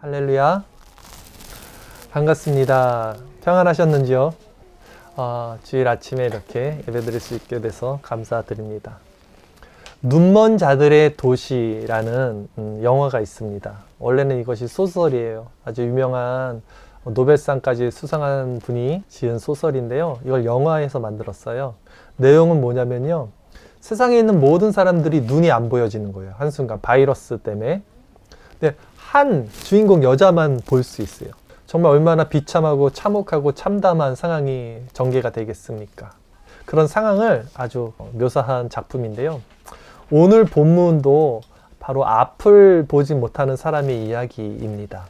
할렐루야. 반갑습니다. 평안하셨는지요? 주일 아침에 이렇게 예배드릴 수 있게 돼서 감사드립니다. 눈먼 자들의 도시라는 영화가 있습니다. 원래는 이것이 소설이에요. 아주 유명한 노벨상까지 수상한 분이 지은 소설인데요. 이걸 영화에서 만들었어요. 내용은 뭐냐면요. 세상에 있는 모든 사람들이 눈이 안 보여지는 거예요. 한순간 바이러스 때문에. 근데 한 주인공 여자만 볼 수 있어요. 정말 얼마나 비참하고 참혹하고 참담한 상황이 전개가 되겠습니까? 그런 상황을 아주 묘사한 작품인데요. 오늘 본문도 바로 앞을 보지 못하는 사람의 이야기입니다.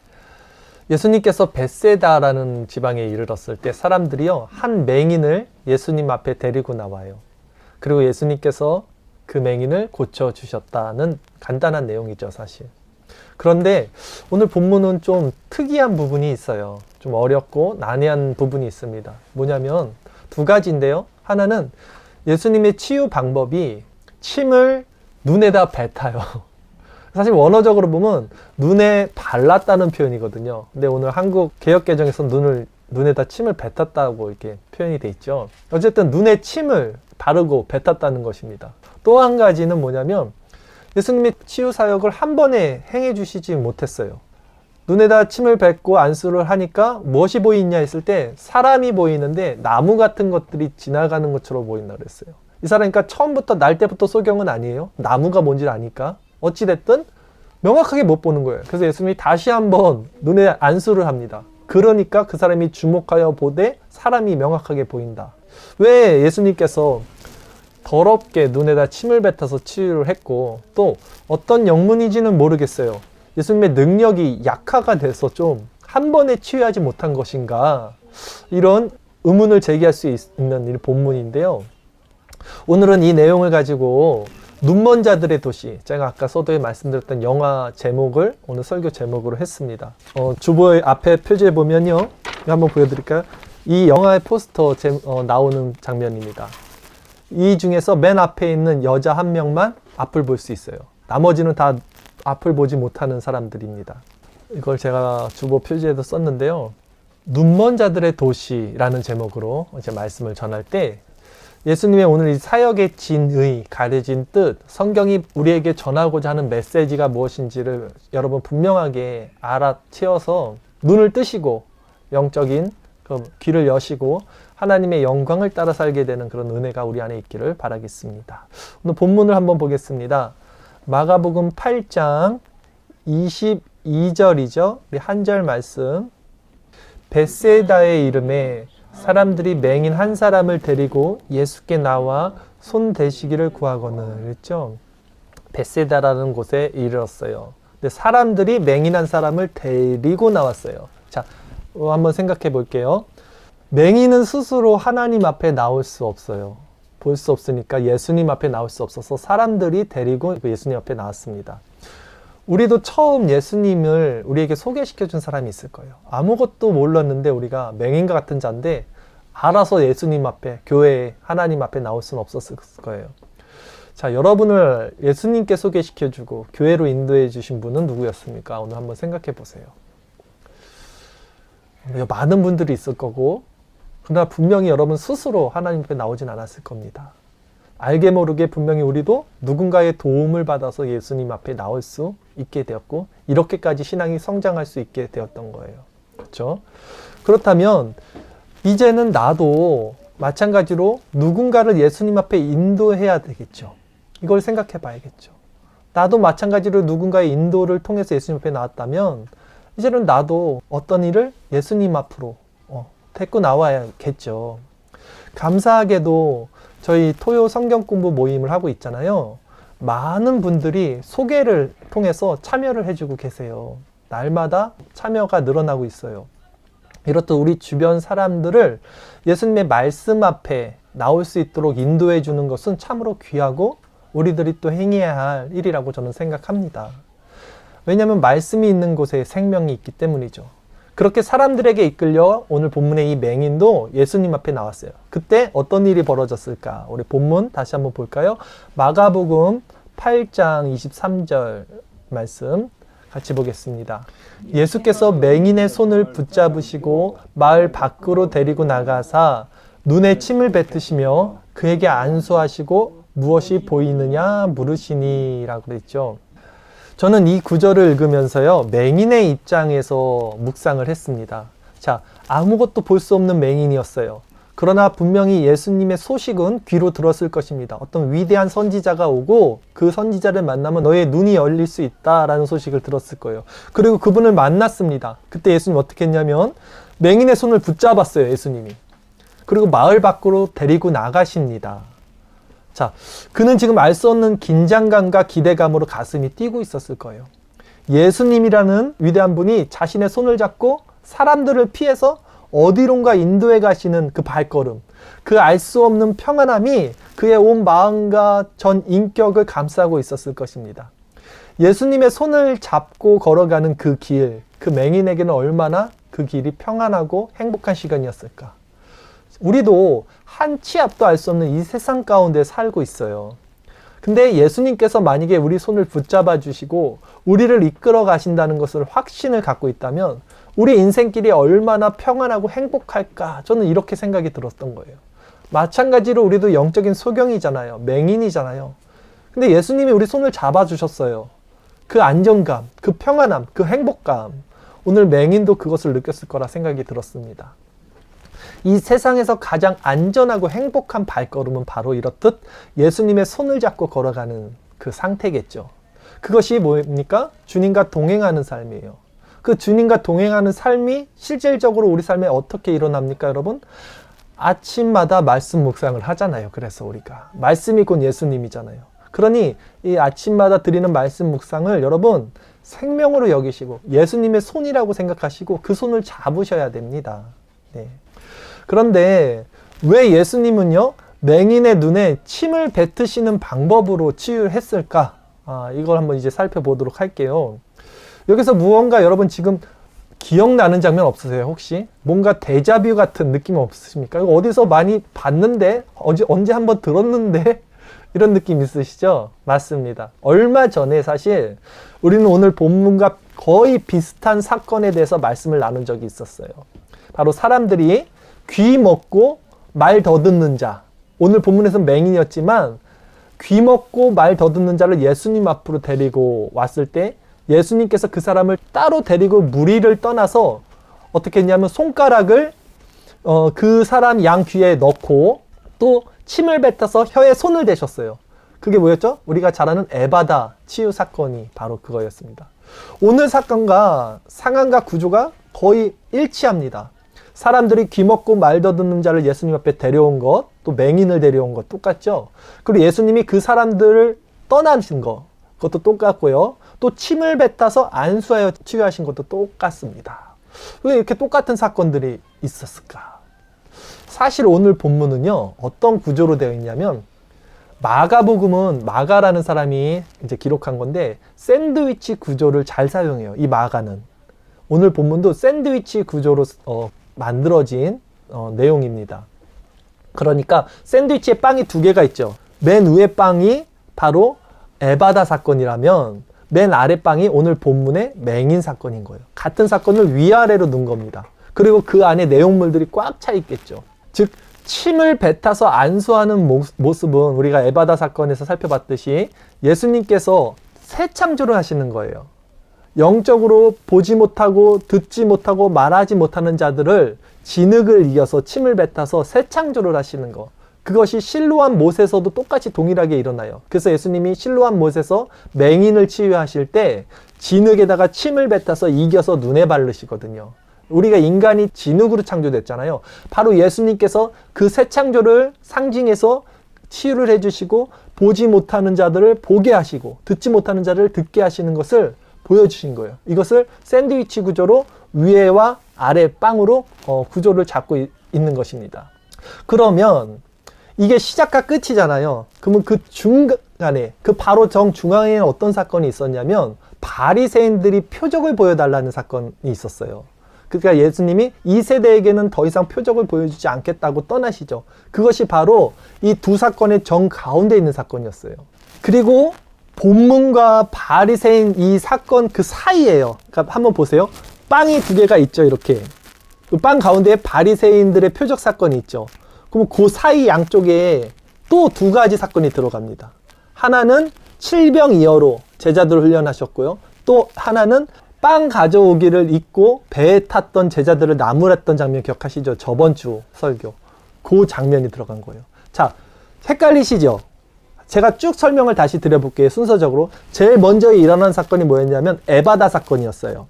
예수님께서 벳세다라는 지방에 이르렀을 때 사람들이요, 한 맹인을 예수님 앞에 데리고 나와요. 그리고 예수님께서 그 맹인을 고쳐주셨다는 간단한 내용이죠, 사실. 그런데 오늘 본문은 좀 특이한 부분이 있어요. 좀 어렵고 난해한 부분이 있습니다. 뭐냐면 두 가지인데요. 하나는 예수님의 치유 방법이 침을 눈에다 뱉어요. 사실 원어적으로 보면 눈에 발랐다는 표현이거든요. 근데 오늘 한국 개역개정에서 눈에다 침을 뱉었다고 이렇게 표현이 돼 있죠. 어쨌든 눈에 침을 바르고 뱉었다는 것입니다. 또 한 가지는 뭐냐면 예수님의 치유 사역을 한 번에 행해 주시지 못했어요. 눈에다 침을 뱉고 안수를 하니까 무엇이 보이냐 했을 때 사람이 보이는데 나무 같은 것들이 지나가는 것처럼 보인다 그랬어요. 이 사람이 그러니까 처음부터 날 때부터 소경은 아니에요. 나무가 뭔지를 아니까. 어찌됐든 명확하게 못 보는 거예요. 그래서 예수님이 다시 한번 눈에 안수를 합니다. 그러니까 그 사람이 주목하여 보되 사람이 명확하게 보인다. 왜 예수님께서 더럽게 눈에다 침을 뱉어서 치유를 했고 또 어떤 영문인지는 모르겠어요. 예수님의 능력이 약화가 돼서 좀 한 번에 치유하지 못한 것인가, 이런 의문을 제기할 수 있는 이 본문인데요. 오늘은 이 내용을 가지고 눈먼 자들의 도시, 제가 아까 서두에 말씀드렸던 영화 제목을 오늘 설교 제목으로 했습니다. 주보의 앞에 표지에 보면요, 한번 보여드릴까요? 이 영화의 포스터 나오는 장면입니다. 이 중에서 맨 앞에 있는 여자 한 명만 앞을 볼 수 있어요. 나머지는 다 앞을 보지 못하는 사람들입니다. 이걸 제가 주보 표지에도 썼는데요. 눈먼 자들의 도시라는 제목으로 이제 말씀을 전할 때 예수님의 오늘 이 사역의 진의, 가려진 뜻, 성경이 우리에게 전하고자 하는 메시지가 무엇인지를 여러분 분명하게 알아채어서 눈을 뜨시고 영적인 귀를 여시고 하나님의 영광을 따라 살게 되는 그런 은혜가 우리 안에 있기를 바라겠습니다. 오늘 본문을 한번 보겠습니다. 마가복음 8장 22절이죠. 우리 한 절 말씀. 벳세다의 이름에 사람들이 맹인 한 사람을 데리고 예수께 나와 손 대시기를 구하거늘 그랬죠. 벳세다라는 곳에 이르렀어요. 근데 사람들이 맹인 한 사람을 데리고 나왔어요. 자, 한번 생각해 볼게요. 맹인은 스스로 하나님 앞에 나올 수 없어요. 볼 수 없으니까 예수님 앞에 나올 수 없어서 사람들이 데리고 예수님 앞에 나왔습니다. 우리도 처음 예수님을 우리에게 소개시켜 준 사람이 있을 거예요. 아무것도 몰랐는데 우리가 맹인과 같은 자인데 알아서 예수님 앞에, 교회에, 하나님 앞에 나올 수는 없었을 거예요. 자, 여러분을 예수님께 소개시켜 주고 교회로 인도해 주신 분은 누구였습니까? 오늘 한번 생각해 보세요. 많은 분들이 있을 거고, 그러나 분명히 여러분 스스로 하나님 앞에 나오진 않았을 겁니다. 알게 모르게 분명히 우리도 누군가의 도움을 받아서 예수님 앞에 나올 수 있게 되었고, 이렇게까지 신앙이 성장할 수 있게 되었던 거예요. 그렇죠? 그렇다면 이제는 나도 마찬가지로 누군가를 예수님 앞에 인도해야 되겠죠. 이걸 생각해 봐야겠죠. 나도 마찬가지로 누군가의 인도를 통해서 예수님 앞에 나왔다면 이제는 나도 어떤 일을 예수님 앞으로 데리고 나와야겠죠. 감사하게도 저희 토요 성경 공부 모임을 하고 있잖아요. 많은 분들이 소개를 통해서 참여를 해주고 계세요. 날마다 참여가 늘어나고 있어요. 이렇듯 우리 주변 사람들을 예수님의 말씀 앞에 나올 수 있도록 인도해 주는 것은 참으로 귀하고 우리들이 또 행해야 할 일이라고 저는 생각합니다. 왜냐하면 말씀이 있는 곳에 생명이 있기 때문이죠. 그렇게 사람들에게 이끌려 오늘 본문의 이 맹인도 예수님 앞에 나왔어요. 그때 어떤 일이 벌어졌을까? 우리 본문 다시 한번 볼까요? 마가복음 8장 23절 말씀 같이 보겠습니다. 예수께서 맹인의 손을 붙잡으시고 마을 밖으로 데리고 나가사 눈에 침을 뱉으시며 그에게 안수하시고 무엇이 보이느냐 물으시니 라고 그랬죠. 저는 이 구절을 읽으면서요, 맹인의 입장에서 묵상을 했습니다. 자, 아무것도 볼 수 없는 맹인이었어요. 그러나 분명히 예수님의 소식은 귀로 들었을 것입니다. 어떤 위대한 선지자가 오고 그 선지자를 만나면 너의 눈이 열릴 수 있다라는 소식을 들었을 거예요. 그리고 그분을 만났습니다. 그때 예수님 어떻게 했냐면 맹인의 손을 붙잡았어요, 예수님이. 그리고 마을 밖으로 데리고 나가십니다. 자, 그는 지금 알 수 없는 긴장감과 기대감으로 가슴이 뛰고 있었을 거예요. 예수님이라는 위대한 분이 자신의 손을 잡고 사람들을 피해서 어디론가 인도해 가시는 그 발걸음, 그 알 수 없는 평안함이 그의 온 마음과 전 인격을 감싸고 있었을 것입니다. 예수님의 손을 잡고 걸어가는 그 길, 그 맹인에게는 얼마나 그 길이 평안하고 행복한 시간이었을까. 우리도 한 치 앞도 알 수 없는 이 세상 가운데 살고 있어요. 근데 예수님께서 만약에 우리 손을 붙잡아 주시고 우리를 이끌어 가신다는 것을 확신을 갖고 있다면 우리 인생길이 얼마나 평안하고 행복할까, 저는 이렇게 생각이 들었던 거예요. 마찬가지로 우리도 영적인 소경이잖아요. 맹인이잖아요. 근데 예수님이 우리 손을 잡아주셨어요. 그 안정감, 그 평안함, 그 행복감, 오늘 맹인도 그것을 느꼈을 거라 생각이 들었습니다. 이 세상에서 가장 안전하고 행복한 발걸음은 바로 이렇듯 예수님의 손을 잡고 걸어가는 그 상태겠죠. 그것이 뭡니까? 주님과 동행하는 삶이에요. 그 주님과 동행하는 삶이 실질적으로 우리 삶에 어떻게 일어납니까, 여러분? 아침마다 말씀 묵상을 하잖아요. 그래서 우리가 말씀이 곧 예수님이잖아요. 그러니 이 아침마다 드리는 말씀 묵상을 여러분 생명으로 여기시고 예수님의 손이라고 생각하시고 그 손을 잡으셔야 됩니다. 네. 그런데 왜 예수님은요, 맹인의 눈에 침을 뱉으시는 방법으로 치유했을까? 이걸 한번 이제 살펴보도록 할게요. 여기서 무언가 여러분 지금 기억나는 장면 없으세요, 혹시? 뭔가 데자뷰 같은 느낌 없으십니까? 이거 어디서 많이 봤는데? 언제 한번 들었는데? 이런 느낌 있으시죠? 맞습니다. 얼마 전에 사실 우리는 오늘 본문과 거의 비슷한 사건에 대해서 말씀을 나눈 적이 있었어요. 바로 사람들이 귀 먹고 말 더듬는 자, 오늘 본문에서는 맹인이었지만 귀 먹고 말 더듬는 자를 예수님 앞으로 데리고 왔을 때 예수님께서 그 사람을 따로 데리고 무리를 떠나서 어떻게 했냐면 손가락을 그 사람 양 귀에 넣고 또 침을 뱉어서 혀에 손을 대셨어요. 그게 뭐였죠? 우리가 잘 아는 에바다 치유 사건이 바로 그거였습니다. 오늘 사건과 상황과 구조가 거의 일치합니다. 사람들이 귀 먹고 말 더듬는 자를 예수님 앞에 데려온 것, 또 맹인을 데려온 것 똑같죠? 그리고 예수님이 그 사람들을 떠나신 것, 그것도 똑같고요. 또 침을 뱉어서 안수하여 치유하신 것도 똑같습니다. 왜 이렇게 똑같은 사건들이 있었을까? 사실 오늘 본문은요, 어떤 구조로 되어 있냐면 마가복음은 마가라는 사람이 이제 기록한 건데 샌드위치 구조를 잘 사용해요. 이 마가는. 오늘 본문도 샌드위치 구조로 만들어진 내용입니다. 그러니까 샌드위치에 빵이 두 개가 있죠. 맨 위에 빵이 바로 에바다 사건이라면 맨 아래 빵이 오늘 본문의 맹인 사건인 거예요. 같은 사건을 위아래로 넣은 겁니다. 그리고 그 안에 내용물들이 꽉 차 있겠죠. 즉 침을 뱉어서 안수하는 모습은 우리가 에바다 사건에서 살펴봤듯이 예수님께서 새 창조를 하시는 거예요. 영적으로 보지 못하고 듣지 못하고 말하지 못하는 자들을 진흙을 이겨서 침을 뱉어서 새 창조를 하시는 거. 그것이 실로암 못에서도 똑같이 동일하게 일어나요. 그래서 예수님이 실로암 못에서 맹인을 치유하실 때 진흙에다가 침을 뱉어서 이겨서 눈에 바르시거든요. 우리가 인간이 진흙으로 창조됐잖아요. 바로 예수님께서 그 새 창조를 상징해서 치유를 해주시고 보지 못하는 자들을 보게 하시고 듣지 못하는 자를 듣게 하시는 것을 보여주신 거예요. 이것을 샌드위치 구조로 위에와 아래 빵으로 구조를 잡고 있는 것입니다. 그러면 이게 시작과 끝이잖아요. 그러면 그 중간에, 그 바로 정중앙에 어떤 사건이 있었냐면 바리새인들이 표적을 보여달라는 사건이 있었어요. 그러니까 예수님이 이 세대에게는 더 이상 표적을 보여주지 않겠다고 떠나시죠. 그것이 바로 이 두 사건의 정 가운데 있는 사건이었어요. 그리고 본문과 바리새인 이 사건 그 사이에요. 그러니까 한번 보세요. 빵이 두 개가 있죠. 이렇게. 그 빵 가운데에 바리새인들의 표적 사건이 있죠. 그럼 그 사이 양쪽에 또 두 가지 사건이 들어갑니다. 하나는 칠병이어로 제자들을 훈련하셨고요. 또 하나는 빵 가져오기를 잊고 배에 탔던 제자들을 나무랐던 장면 기억하시죠? 저번 주 설교. 그 장면이 들어간 거예요. 자, 헷갈리시죠? 제가 쭉 설명을 다시 드려볼게요. 순서적으로. 제일 먼저 일어난 사건이 뭐였냐면 에바다 사건이었어요.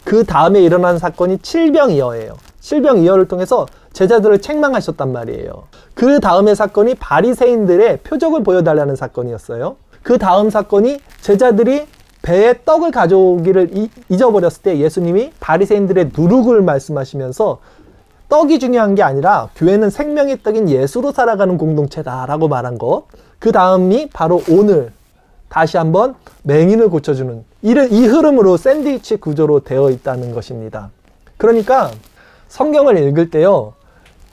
그 다음에 일어난 사건이 칠병이어예요. 칠병이어를 통해서 제자들을 책망하셨단 말이에요. 그 다음의 사건이 바리새인들의 표적을 보여달라는 사건이었어요. 그 다음 사건이 제자들이 배에 떡을 가져오기를 잊어버렸을 때 예수님이 바리새인들의 누룩을 말씀하시면서 떡이 중요한 게 아니라 교회는 생명의 떡인 예수로 살아가는 공동체다라고 말한 것. 그 다음이 바로 오늘 다시 한번 맹인을 고쳐주는 이 흐름으로 샌드위치 구조로 되어 있다는 것입니다. 그러니까 성경을 읽을 때요,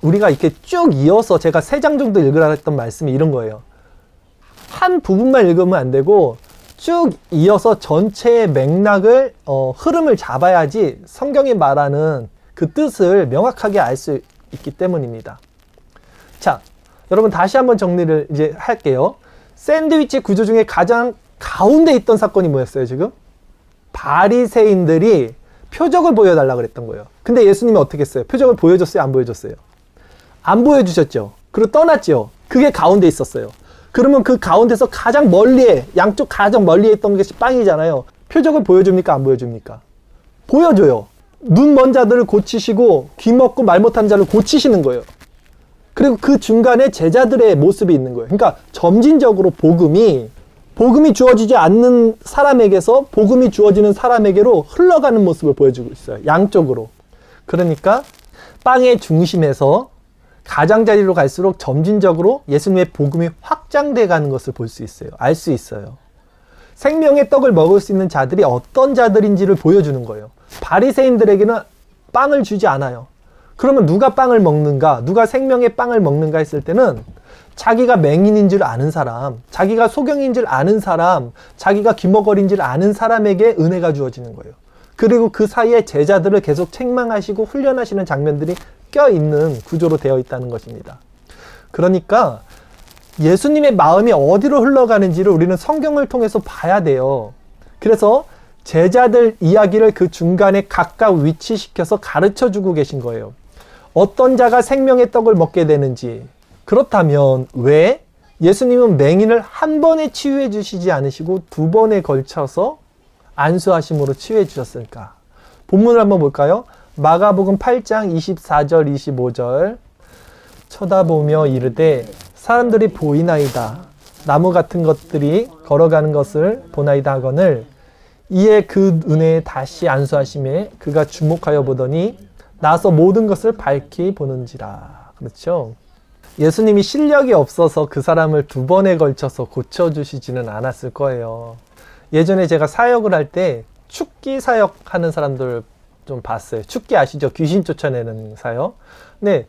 우리가 이렇게 쭉 이어서 제가 3장 정도 읽으라 했던 말씀이 이런 거예요. 한 부분만 읽으면 안 되고 쭉 이어서 전체의 맥락을 흐름을 잡아야지 성경이 말하는 그 뜻을 명확하게 알 수 있기 때문입니다. 자, 여러분 다시 한번 정리를 이제 할게요. 샌드위치 구조 중에 가장 가운데 있던 사건이 뭐였어요, 지금? 바리새인들이 표적을 보여달라고 그랬던 거예요. 근데 예수님이 어떻게 했어요? 표적을 보여줬어요? 안 보여줬어요? 안 보여주셨죠? 그리고 떠났죠? 그게 가운데 있었어요. 그러면 그 가운데서 가장 멀리에, 양쪽 가장 멀리에 있던 것이 빵이잖아요. 표적을 보여줍니까? 안 보여줍니까? 보여줘요. 눈 먼 자들을 고치시고 귀 먹고 말 못하는 자를 고치시는 거예요. 그리고 그 중간에 제자들의 모습이 있는 거예요. 그러니까 점진적으로 복음이 주어지지 않는 사람에게서 복음이 주어지는 사람에게로 흘러가는 모습을 보여주고 있어요. 양쪽으로. 그러니까 빵의 중심에서 가장자리로 갈수록 점진적으로 예수님의 복음이 확장돼 가는 것을 볼 수 있어요. 알 수 있어요. 생명의 떡을 먹을 수 있는 자들이 어떤 자들인지를 보여주는 거예요. 바리새인들에게는 빵을 주지 않아요. 그러면 누가 빵을 먹는가? 누가 생명의 빵을 먹는가 했을 때는 자기가 맹인인 줄 아는 사람, 자기가 소경인 줄 아는 사람, 자기가 귀머거리인 줄 아는 사람에게 은혜가 주어지는 거예요. 그리고 그 사이에 제자들을 계속 책망하시고 훈련하시는 장면들이 껴있는 구조로 되어 있다는 것입니다. 그러니까 예수님의 마음이 어디로 흘러가는지를 우리는 성경을 통해서 봐야 돼요. 그래서 제자들 이야기를 그 중간에 각각 위치시켜서 가르쳐주고 계신 거예요. 어떤 자가 생명의 떡을 먹게 되는지. 그렇다면 왜 예수님은 맹인을 한 번에 치유해 주시지 않으시고 2번에 걸쳐서 안수하심으로 치유해 주셨을까? 본문을 한번 볼까요? 마가복음 8장 24절 25절. 쳐다보며 이르되 사람들이 보이나이다. 나무 같은 것들이 걸어가는 것을 보나이다 하거늘 이에 그 은혜에 다시 안수하심에 그가 주목하여 보더니 나서 모든 것을 밝히 보는지라. 그렇죠? 예수님이 실력이 없어서 그 사람을 2번에 걸쳐서 고쳐주시지는 않았을 거예요. 예전에 제가 사역을 할 때 축기 사역하는 사람들 좀 봤어요. 축기 아시죠? 귀신 쫓아내는 사역. 네,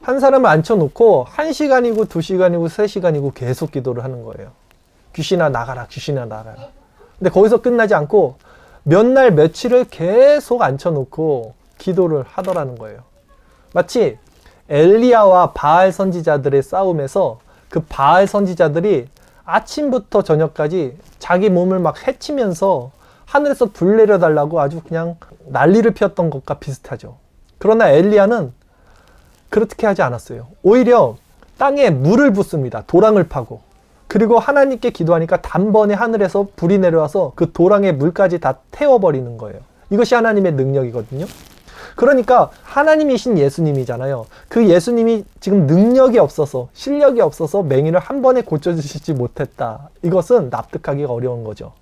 한 사람을 앉혀놓고 1시간이고 2시간이고 3시간이고 계속 기도를 하는 거예요. 귀신아 나가라, 귀신아 나가라. 근데 거기서 끝나지 않고 몇 날 며칠을 계속 앉혀놓고 기도를 하더라는 거예요. 마치 엘리야와 바알 선지자들의 싸움에서 그 바알 선지자들이 아침부터 저녁까지 자기 몸을 막 해치면서 하늘에서 불 내려달라고 아주 그냥 난리를 피웠던 것과 비슷하죠. 그러나 엘리야는 그렇게 하지 않았어요. 오히려 땅에 물을 붓습니다. 도랑을 파고. 그리고 하나님께 기도하니까 단번에 하늘에서 불이 내려와서 그 도랑의 물까지 다 태워버리는 거예요. 이것이 하나님의 능력이거든요. 그러니까 하나님이신 예수님이잖아요. 그 예수님이 지금 능력이 없어서 실력이 없어서 맹인을 한 번에 고쳐주시지 못했다. 이것은 납득하기가 어려운 거죠.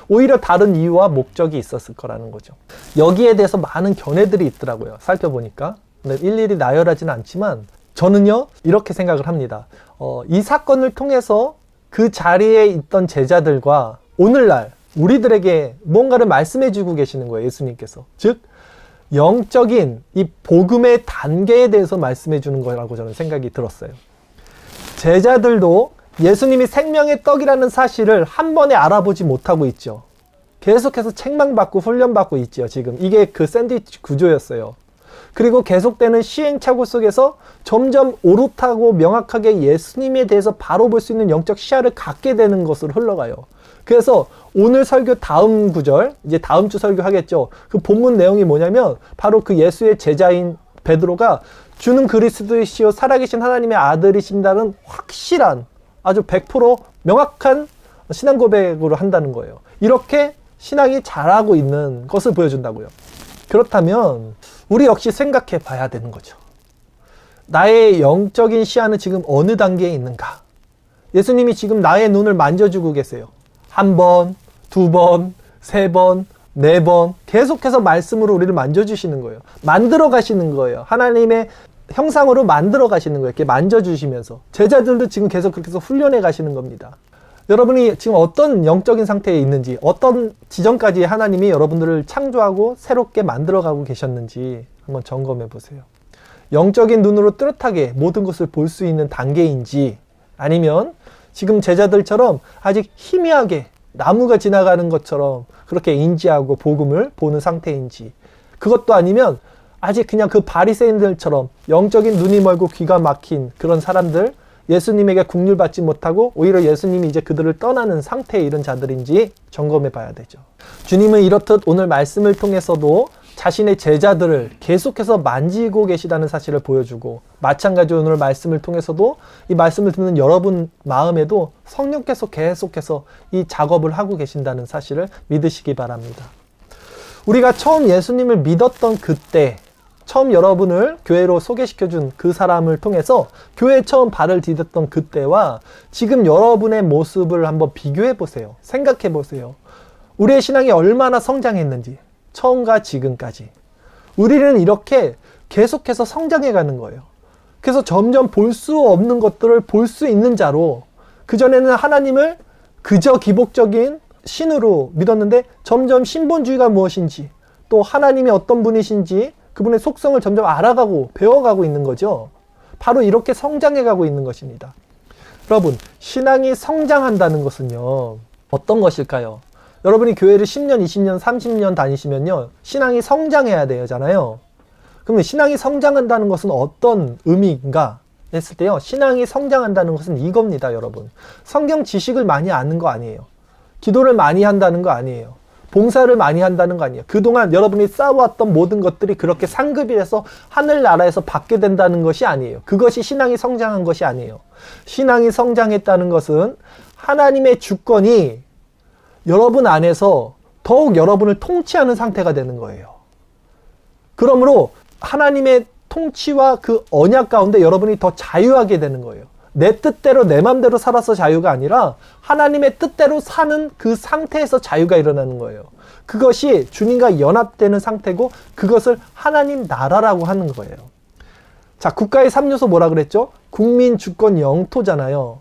오히려 다른 이유와 목적이 있었을 거라는 거죠. 여기에 대해서 많은 견해들이 있더라고요. 살펴보니까. 일일이 나열하지는 않지만 저는요 이렇게 생각을 합니다. 이 사건을 통해서 그 자리에 있던 제자들과 오늘날 우리들에게 뭔가를 말씀해 주고 계시는 거예요. 예수님께서. 즉 영적인 이 복음의 단계에 대해서 말씀해 주는 거라고 저는 생각이 들었어요. 제자들도 예수님이 생명의 떡이라는 사실을 한 번에 알아보지 못하고 있죠. 계속해서 책망받고 훈련받고 있죠. 지금 이게 그 샌드위치 구조였어요. 그리고 계속되는 시행착오 속에서 점점 오롯하고 명확하게 예수님에 대해서 바로 볼 수 있는 영적 시야를 갖게 되는 것으로 흘러가요. 그래서 오늘 설교 다음 구절, 이제 다음 주 설교 하겠죠. 그 본문 내용이 뭐냐면 바로 그 예수의 제자인 베드로가 주는 그리스도이시요 살아계신 하나님의 아들이신다는 확실한 아주 100% 명확한 신앙 고백으로 한다는 거예요. 이렇게 신앙이 자라고 있는 것을 보여준다고요. 그렇다면 우리 역시 생각해 봐야 되는 거죠. 나의 영적인 시야는 지금 어느 단계에 있는가? 예수님이 지금 나의 눈을 만져주고 계세요. 한 번, 두 번, 세 번, 네 번 계속해서 말씀으로 우리를 만져주시는 거예요. 만들어 가시는 거예요. 하나님의 형상으로 만들어 가시는 거예요. 이렇게 만져주시면서. 제자들도 지금 계속 그렇게 해서 훈련해 가시는 겁니다. 여러분이 지금 어떤 영적인 상태에 있는지, 어떤 지점까지 하나님이 여러분들을 창조하고 새롭게 만들어가고 계셨는지 한번 점검해 보세요. 영적인 눈으로 뚜렷하게 모든 것을 볼 수 있는 단계인지, 아니면 지금 제자들처럼 아직 희미하게 나무가 지나가는 것처럼 그렇게 인지하고 복음을 보는 상태인지, 그것도 아니면 아직 그냥 그 바리새인들처럼 영적인 눈이 멀고 귀가 막힌 그런 사람들, 예수님에게 국률받지 못하고 오히려 예수님이 이제 그들을 떠나는 상태에 이른 자들인지 점검해 봐야 되죠. 주님은 이렇듯 오늘 말씀을 통해서도 자신의 제자들을 계속해서 만지고 계시다는 사실을 보여주고, 마찬가지로 오늘 말씀을 통해서도 이 말씀을 듣는 여러분 마음에도 성령께서 계속해서 이 작업을 하고 계신다는 사실을 믿으시기 바랍니다. 우리가 처음 예수님을 믿었던 그때, 처음 여러분을 교회로 소개시켜준 그 사람을 통해서 교회에 처음 발을 디뎠던 그때와 지금 여러분의 모습을 한번 비교해 보세요. 생각해 보세요. 우리의 신앙이 얼마나 성장했는지, 처음과 지금까지. 우리는 이렇게 계속해서 성장해 가는 거예요. 그래서 점점 볼 수 없는 것들을 볼 수 있는 자로, 그전에는 하나님을 그저 기복적인 신으로 믿었는데 점점 신본주의가 무엇인지, 또 하나님이 어떤 분이신지 그분의 속성을 점점 알아가고 배워가고 있는 거죠. 바로 이렇게 성장해가고 있는 것입니다. 여러분, 신앙이 성장한다는 것은요, 어떤 것일까요? 여러분이 교회를 10년, 20년, 30년 다니시면요, 신앙이 성장해야 되잖아요. 그러면 신앙이 성장한다는 것은 어떤 의미인가 했을 때요, 신앙이 성장한다는 것은 이겁니다, 여러분. 성경 지식을 많이 아는 거 아니에요. 기도를 많이 한다는 거 아니에요. 봉사를 많이 한다는 거 아니에요. 그동안 여러분이 쌓아왔던 모든 것들이 그렇게 상급이 돼서 하늘나라에서 받게 된다는 것이 아니에요. 그것이 신앙이 성장한 것이 아니에요. 신앙이 성장했다는 것은 하나님의 주권이 여러분 안에서 더욱 여러분을 통치하는 상태가 되는 거예요. 그러므로 하나님의 통치와 그 언약 가운데 여러분이 더 자유하게 되는 거예요. 내 뜻대로 내 맘대로 살아서 자유가 아니라 하나님의 뜻대로 사는 그 상태에서 자유가 일어나는 거예요. 그것이 주님과 연합되는 상태고, 그것을 하나님 나라라고 하는 거예요. 자, 국가의 3요소 뭐라 그랬죠? 국민, 주권, 영토잖아요.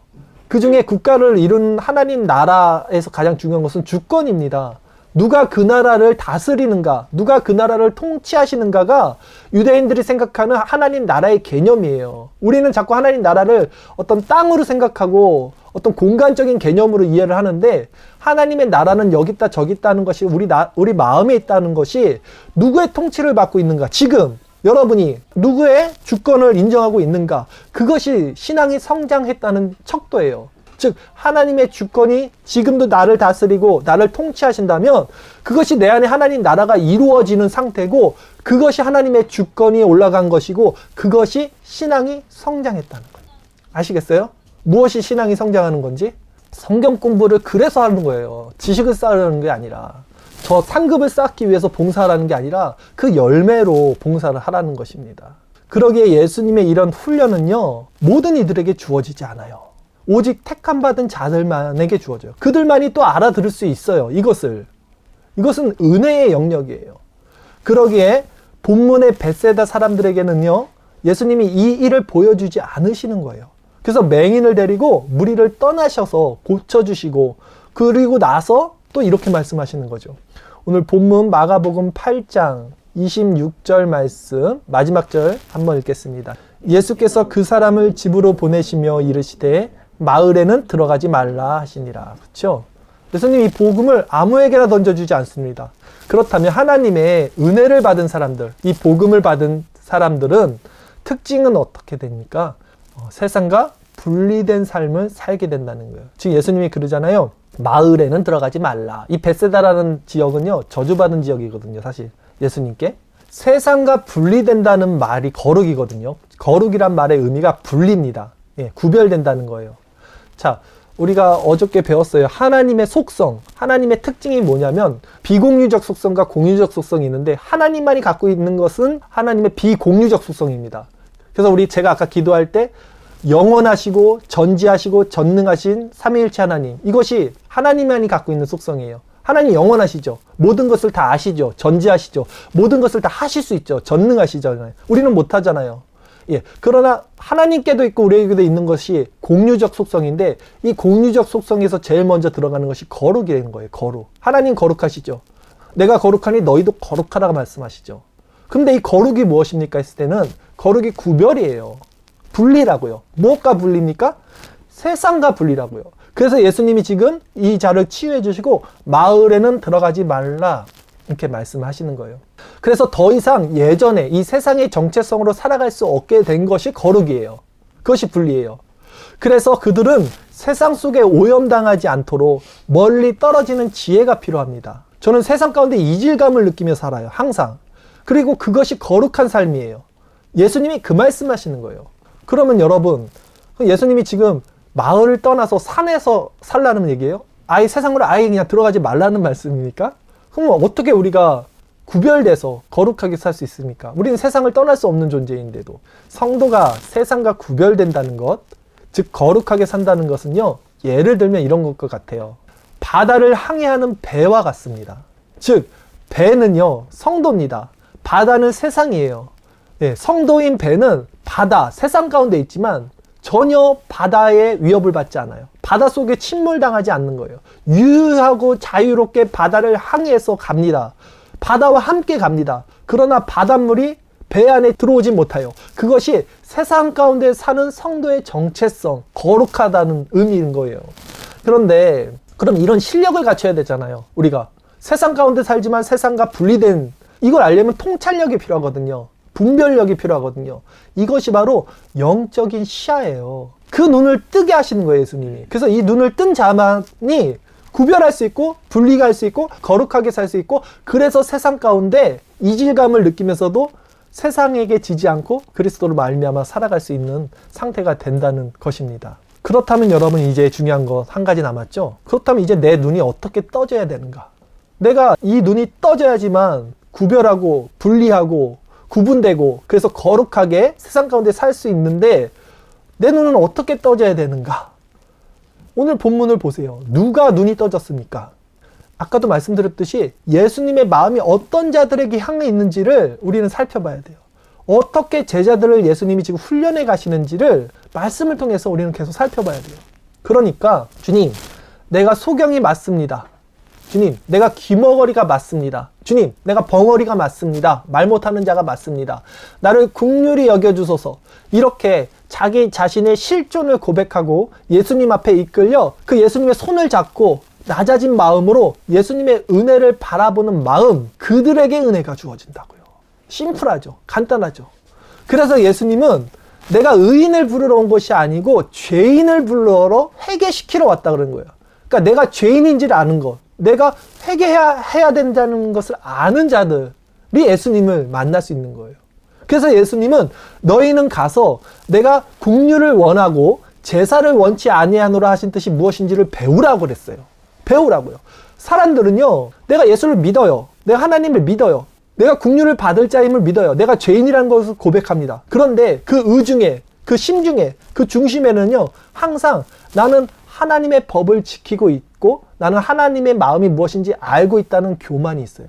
그 중에 국가를 이룬 하나님 나라에서 가장 중요한 것은 주권입니다. 누가 그 나라를 다스리는가, 누가 그 나라를 통치하시는가가 유대인들이 생각하는 하나님 나라의 개념이에요. 우리는 자꾸 하나님 나라를 어떤 땅으로 생각하고 어떤 공간적인 개념으로 이해를 하는데, 하나님의 나라는 여기 있다 저기 있다는 것이 우리 마음에 있다는 것이 누구의 통치를 받고 있는가, 지금 여러분이 누구의 주권을 인정하고 있는가, 그것이 신앙이 성장했다는 척도예요. 즉 하나님의 주권이 지금도 나를 다스리고 나를 통치하신다면 그것이 내 안에 하나님 나라가 이루어지는 상태고, 그것이 하나님의 주권이 올라간 것이고, 그것이 신앙이 성장했다는 거예요. 아시겠어요? 무엇이 신앙이 성장하는 건지? 성경 공부를 그래서 하는 거예요. 지식을 쌓으려는 게 아니라, 저 상급을 쌓기 위해서 봉사하라는 게 아니라 그 열매로 봉사를 하라는 것입니다. 그러기에 예수님의 이런 훈련은요, 모든 이들에게 주어지지 않아요. 오직 택함 받은 자들만에게 주어져요. 그들만이 또 알아들을 수 있어요. 이것은 은혜의 영역이에요. 그러기에 본문의 벳세다 사람들에게는요, 예수님이 이 일을 보여주지 않으시는 거예요. 그래서 맹인을 데리고 무리를 떠나셔서 고쳐주시고, 그리고 나서 또 이렇게 말씀하시는 거죠. 오늘 본문 마가복음 8장 26절 말씀 마지막 절 한번 읽겠습니다. 예수께서 그 사람을 집으로 보내시며 이르시되 마을에는 들어가지 말라 하시니라. 그렇죠? 예수님 이 복음을 아무에게나 던져주지 않습니다. 그렇다면 하나님의 은혜를 받은 사람들, 이 복음을 받은 사람들은 특징은 어떻게 됩니까? 세상과 분리된 삶을 살게 된다는 거예요. 지금 예수님이 그러잖아요. 마을에는 들어가지 말라. 이 베세다라는 지역은요, 저주받은 지역이거든요, 사실. 예수님께. 세상과 분리된다는 말이 거룩이거든요. 거룩이란 말의 의미가 분리입니다. 예, 구별된다는 거예요. 자, 우리가 어저께 배웠어요. 하나님의 속성, 하나님의 특징이 뭐냐면 비공유적 속성과 공유적 속성이 있는데 하나님만이 갖고 있는 것은 하나님의 비공유적 속성입니다. 그래서 제가 아까 기도할 때 영원하시고 전지하시고 전능하신 삼위일체 하나님, 이것이 하나님만이 갖고 있는 속성이에요. 하나님 영원하시죠. 모든 것을 다 아시죠. 전지하시죠. 모든 것을 다 하실 수 있죠. 전능하시잖아요. 우리는 못하잖아요. 예. 그러나 하나님께도 있고 우리에게도 있는 것이 공유적 속성인데 이 공유적 속성에서 제일 먼저 들어가는 것이 거룩이라는 거예요. 거룩. 하나님 거룩하시죠. 내가 거룩하니 너희도 거룩하라고 말씀하시죠. 근데 이 거룩이 무엇입니까 했을 때는 거룩이 구별이에요. 분리라고요. 무엇과 분리입니까? 세상과 분리라고요. 그래서 예수님이 지금 이 자를 치유해 주시고 마을에는 들어가지 말라 이렇게 말씀하시는 거예요. 그래서 더 이상 예전에 이 세상의 정체성으로 살아갈 수 없게 된 것이 거룩이에요. 그것이 분리예요. 그래서 그들은 세상 속에 오염당하지 않도록 멀리 떨어지는 지혜가 필요합니다. 저는 세상 가운데 이질감을 느끼며 살아요. 항상. 그리고 그것이 거룩한 삶이에요. 예수님이 그 말씀하시는 거예요. 그러면 여러분, 예수님이 지금 마을을 떠나서 산에서 살라는 얘기예요? 아예 세상으로 아예 그냥 들어가지 말라는 말씀입니까? 그럼 어떻게 우리가 구별돼서 거룩하게 살 수 있습니까? 우리는 세상을 떠날 수 없는 존재인데도. 성도가 세상과 구별된다는 것, 즉 거룩하게 산다는 것은요, 예를 들면 이런 것 같아요. 바다를 항해하는 배와 같습니다. 즉 배는요 성도입니다. 바다는 세상이에요. 예, 성도인 배는 바다, 세상 가운데 있지만 전혀 바다의 위협을 받지 않아요. 바다 속에 침몰당하지 않는 거예요. 유유하고 자유롭게 바다를 항해해서 갑니다. 바다와 함께 갑니다. 그러나 바닷물이 배 안에 들어오지 못해요. 그것이 세상 가운데 사는 성도의 정체성, 거룩하다는 의미인 거예요. 그런데 그럼 이런 실력을 갖춰야 되잖아요. 우리가 세상 가운데 살지만 세상과 분리된, 이걸 알려면 통찰력이 필요하거든요. 분별력이 필요하거든요. 이것이 바로 영적인 시야예요. 그 눈을 뜨게 하시는 거예요, 예수님이. 그래서 이 눈을 뜬 자만이 구별할 수 있고 분리가 할 수 있고 거룩하게 살 수 있고, 그래서 세상 가운데 이질감을 느끼면서도 세상에게 지지 않고 그리스도로 말미암아 살아갈 수 있는 상태가 된다는 것입니다. 그렇다면 여러분, 이제 중요한 것 한 가지 남았죠? 그렇다면 이제 내 눈이 어떻게 떠져야 되는가? 내가 이 눈이 떠져야지만 구별하고 분리하고 구분되고 그래서 거룩하게 세상 가운데 살 수 있는데, 내 눈은 어떻게 떠져야 되는가? 오늘 본문을 보세요. 누가 눈이 떠졌습니까? 아까도 말씀드렸듯이 예수님의 마음이 어떤 자들에게 향해 있는지를 우리는 살펴봐야 돼요. 어떻게 제자들을 예수님이 지금 훈련해 가시는지를 말씀을 통해서 우리는 계속 살펴봐야 돼요. 그러니까 주님, 내가 소경이 맞습니다. 주님, 내가 귀머거리가 맞습니다. 주님, 내가 벙어리가 맞습니다. 말 못하는 자가 맞습니다. 나를 긍휼히 여겨주소서. 이렇게 자기 자신의 실존을 고백하고 예수님 앞에 이끌려 그 예수님의 손을 잡고 낮아진 마음으로 예수님의 은혜를 바라보는 마음, 그들에게 은혜가 주어진다고요. 심플하죠. 간단하죠. 그래서 예수님은 내가 의인을 부르러 온 것이 아니고 죄인을 부르러 회개시키러 왔다 그런 거예요. 그러니까 내가 죄인인지를 아는 것, 내가 회개해야 된다는 것을 아는 자들이 예수님을 만날 수 있는 거예요. 그래서 예수님은 너희는 가서 내가 긍휼을 원하고 제사를 원치 아니하노라 하신 뜻이 무엇인지를 배우라고 그랬어요. 배우라고요. 사람들은요, 내가 예수를 믿어요. 내가 하나님을 믿어요. 내가 긍휼을 받을 자임을 믿어요. 내가 죄인이라는 것을 고백합니다. 그런데 그 의중에, 그 심중에, 그 중심에는요, 항상 나는 하나님의 법을 지키고 있고 나는 하나님의 마음이 무엇인지 알고 있다는 교만이 있어요.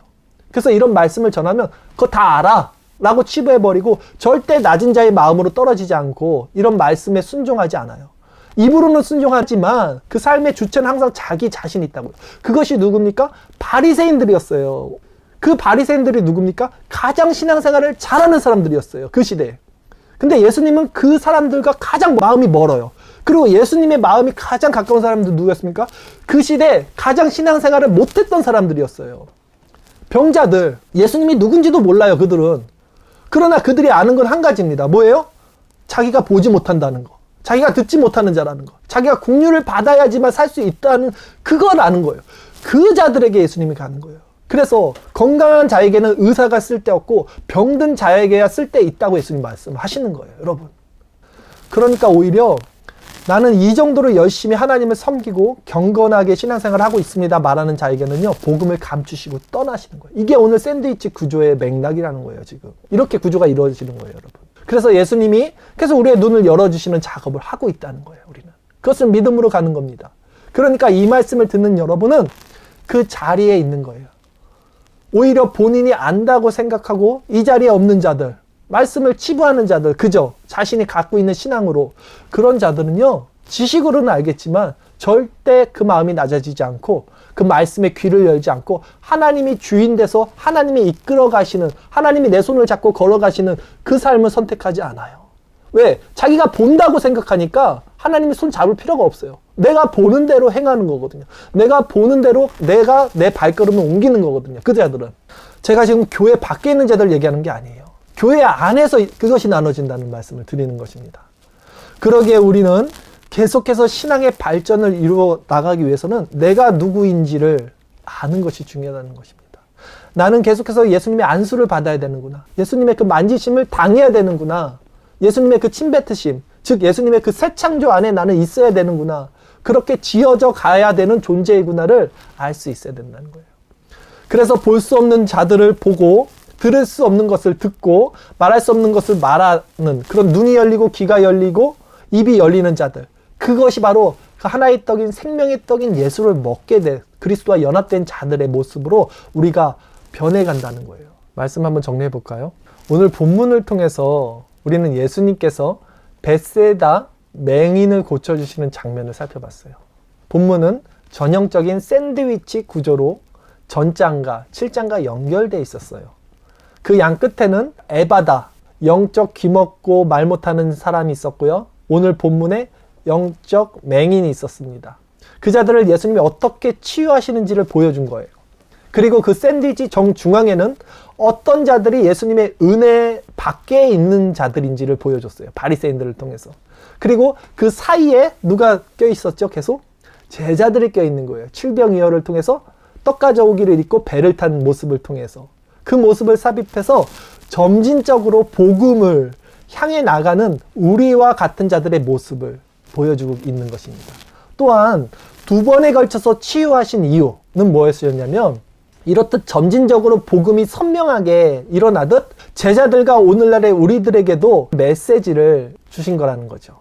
그래서 이런 말씀을 전하면 그거 다 알아 라고 치부해버리고 절대 낮은 자의 마음으로 떨어지지 않고 이런 말씀에 순종하지 않아요. 입으로는 순종하지만 그 삶의 주체는 항상 자기 자신이 있다고요. 그것이 누굽니까? 바리새인들이었어요. 그 바리새인들이 누굽니까? 가장 신앙생활을 잘하는 사람들이었어요. 그 시대에. 근데 예수님은 그 사람들과 가장 마음이 멀어요. 그리고 예수님의 마음이 가장 가까운 사람들 누구였습니까? 그 시대 가장 신앙생활을 못했던 사람들이었어요. 병자들, 예수님이 누군지도 몰라요, 그들은. 그러나 그들이 아는 건 한 가지입니다. 뭐예요? 자기가 보지 못한다는 거. 자기가 듣지 못하는 자라는 거. 자기가 긍휼을 받아야지만 살 수 있다는 그걸 아는 거예요. 그 자들에게 예수님이 가는 거예요. 그래서 건강한 자에게는 의사가 쓸데없고 병든 자에게야 쓸데있다고 예수님 말씀하시는 거예요, 여러분. 그러니까 오히려 나는 이 정도로 열심히 하나님을 섬기고 경건하게 신앙생활을 하고 있습니다 말하는 자에게는요, 복음을 감추시고 떠나시는 거예요. 이게 오늘 샌드위치 구조의 맥락이라는 거예요, 지금. 이렇게 구조가 이루어지는 거예요, 여러분. 그래서 예수님이 계속 우리의 눈을 열어주시는 작업을 하고 있다는 거예요, 우리는. 그것은 믿음으로 가는 겁니다. 그러니까 이 말씀을 듣는 여러분은 그 자리에 있는 거예요. 오히려 본인이 안다고 생각하고 이 자리에 없는 자들, 말씀을 치부하는 자들, 그저 자신이 갖고 있는 신앙으로, 그런 자들은요, 지식으로는 알겠지만 절대 그 마음이 낮아지지 않고 그 말씀에 귀를 열지 않고 하나님이 주인 돼서 하나님이 이끌어 가시는, 하나님이 내 손을 잡고 걸어가시는 그 삶을 선택하지 않아요. 왜? 자기가 본다고 생각하니까 하나님이 손 잡을 필요가 없어요. 내가 보는 대로 행하는 거거든요. 내가 보는 대로 내가 내 발걸음을 옮기는 거거든요, 그 자들은. 제가 지금 교회 밖에 있는 자들 얘기하는 게 아니에요. 교회 안에서 그것이 나눠진다는 말씀을 드리는 것입니다. 그러기에 우리는 계속해서 신앙의 발전을 이루어 나가기 위해서는 내가 누구인지를 아는 것이 중요하다는 것입니다. 나는 계속해서 예수님의 안수를 받아야 되는구나. 예수님의 그 만지심을 당해야 되는구나. 예수님의 그 침뱉으심, 즉 예수님의 그 새 창조 안에 나는 있어야 되는구나. 그렇게 지어져 가야 되는 존재이구나를 알 수 있어야 된다는 거예요. 그래서 볼 수 없는 자들을 보고 들을 수 없는 것을 듣고 말할 수 없는 것을 말하는 그런 눈이 열리고 귀가 열리고 입이 열리는 자들, 그것이 바로 그 하나의 떡인 생명의 떡인 예수를 먹게 된 그리스도와 연합된 자들의 모습으로 우리가 변해간다는 거예요. 말씀 한번 정리해 볼까요? 오늘 본문을 통해서 우리는 예수님께서 벳세다 맹인을 고쳐주시는 장면을 살펴봤어요. 본문은 전형적인 샌드위치 구조로 전장과 7장과 연결되어 있었어요. 그 양 끝에는 에바다, 영적 귀먹고 말 못하는 사람이 있었고요. 오늘 본문에 영적 맹인이 있었습니다. 그 자들을 예수님이 어떻게 치유하시는지를 보여준 거예요. 그리고 그 샌드위치 정중앙에는 어떤 자들이 예수님의 은혜 밖에 있는 자들인지를 보여줬어요. 바리새인들을 통해서. 그리고 그 사이에 누가 껴있었죠? 계속? 제자들이 껴있는 거예요. 칠병이어를 통해서 떡 가져오기를 입고 배를 탄 모습을 통해서. 그 모습을 삽입해서 점진적으로 복음을 향해 나가는 우리와 같은 자들의 모습을 보여주고 있는 것입니다. 또한 두 번에 걸쳐서 치유하신 이유는 무엇이었냐면, 이렇듯 점진적으로 복음이 선명하게 일어나듯 제자들과 오늘날의 우리들에게도 메시지를 주신 거라는 거죠.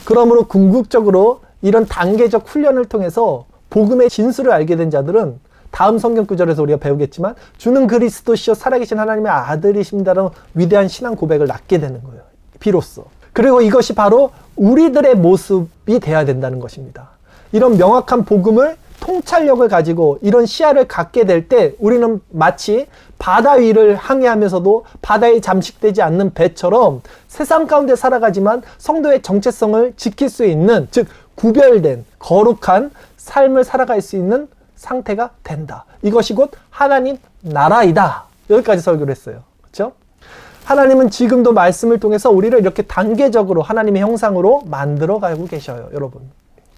그러므로 궁극적으로 이런 단계적 훈련을 통해서 복음의 진수를 알게 된 자들은 다음 성경 구절에서 우리가 배우겠지만 주는 그리스도시요 살아계신 하나님의 아들이십니다라는 위대한 신앙 고백을 낳게 되는 거예요, 비로소. 그리고 이것이 바로 우리들의 모습이 돼야 된다는 것입니다. 이런 명확한 복음을 통찰력을 가지고 이런 시야를 갖게 될 때 우리는 마치 바다 위를 항해하면서도 바다에 잠식되지 않는 배처럼 세상 가운데 살아가지만 성도의 정체성을 지킬 수 있는, 즉 구별된 거룩한 삶을 살아갈 수 있는 상태가 된다. 이것이 곧 하나님 나라이다. 여기까지 설교를 했어요. 그렇죠? 하나님은 지금도 말씀을 통해서 우리를 이렇게 단계적으로 하나님의 형상으로 만들어 가고 계셔요, 여러분.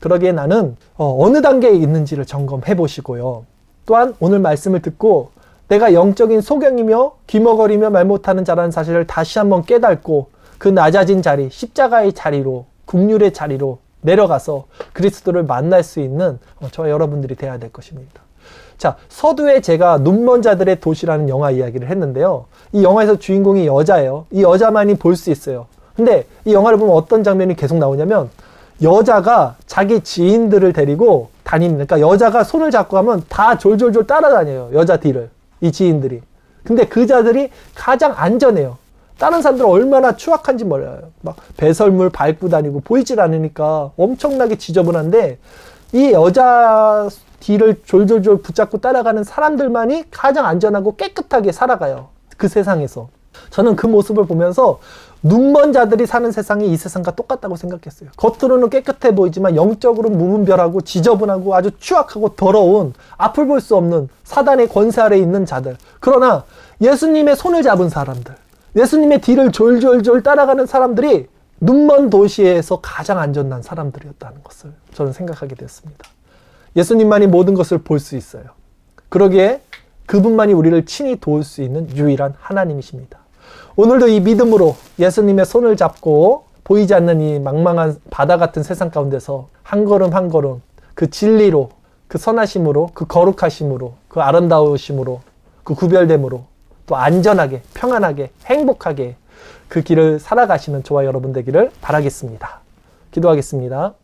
그러기에 나는 어느 단계에 있는지를 점검해 보시고요. 또한 오늘 말씀을 듣고 내가 영적인 소경이며 귀머거리며 말 못하는 자라는 사실을 다시 한번 깨닫고 그 낮아진 자리, 십자가의 자리로, 긍휼의 자리로 내려가서 그리스도를 만날 수 있는 저와 여러분들이 돼야 될 것입니다. 자, 서두에 제가 눈먼 자들의 도시라는 영화 이야기를 했는데요. 이 영화에서 주인공이 여자예요. 이 여자만이 볼 수 있어요. 근데 이 영화를 보면 어떤 장면이 계속 나오냐면 여자가 자기 지인들을 데리고 다닙니다. 그러니까 여자가 손을 잡고 가면 다 졸졸졸 따라다녀요, 여자 뒤를, 이 지인들이. 근데 그 자들이 가장 안전해요. 다른 사람들은 얼마나 추악한지 몰라요. 막 배설물 밟고 다니고 보이질 않으니까 엄청나게 지저분한데 이 여자 뒤를 졸졸졸 붙잡고 따라가는 사람들만이 가장 안전하고 깨끗하게 살아가요, 그 세상에서. 저는 그 모습을 보면서 눈먼 자들이 사는 세상이 이 세상과 똑같다고 생각했어요. 겉으로는 깨끗해 보이지만 영적으로는 무분별하고 지저분하고 아주 추악하고 더러운 앞을 볼 수 없는 사단의 권세 아래에 있는 자들. 그러나 예수님의 손을 잡은 사람들, 예수님의 뒤를 졸졸졸 따라가는 사람들이 눈먼 도시에서 가장 안전한 사람들이었다는 것을 저는 생각하게 됐습니다. 예수님만이 모든 것을 볼 수 있어요. 그러기에 그분만이 우리를 친히 도울 수 있는 유일한 하나님이십니다. 오늘도 이 믿음으로 예수님의 손을 잡고 보이지 않는 이 망망한 바다 같은 세상 가운데서 한 걸음 한 걸음 그 진리로, 그 선하심으로, 그 거룩하심으로, 그 아름다우심으로, 그 구별됨으로 또 안전하게, 평안하게, 행복하게 그 길을 살아가시는 저와 여러분 되기를 바라겠습니다. 기도하겠습니다.